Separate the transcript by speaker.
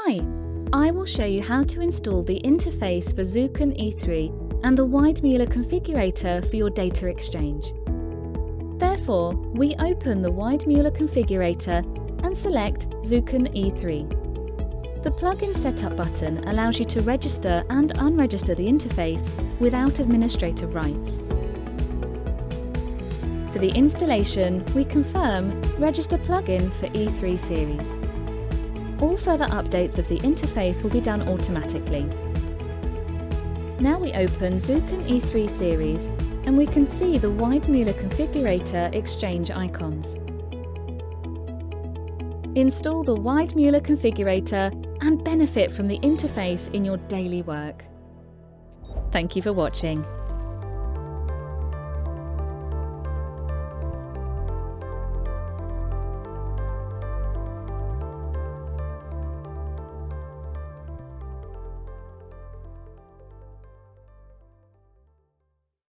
Speaker 1: Hi, I will show you how to install the interface for Zuken E3 and the Weidmüller Configurator for your data exchange. Therefore, we open the Weidmüller Configurator and select Zuken E3. The Plugin Setup button allows you to register and unregister the interface without administrator rights. For the installation, we confirm Register Plugin for E3 series. All further updates of the interface will be done automatically. Now we open Zuken E3 series and we can see the Weidmüller Configurator Exchange icons. Install the Weidmüller Configurator and benefit from the interface in your daily work. Thank you for watching.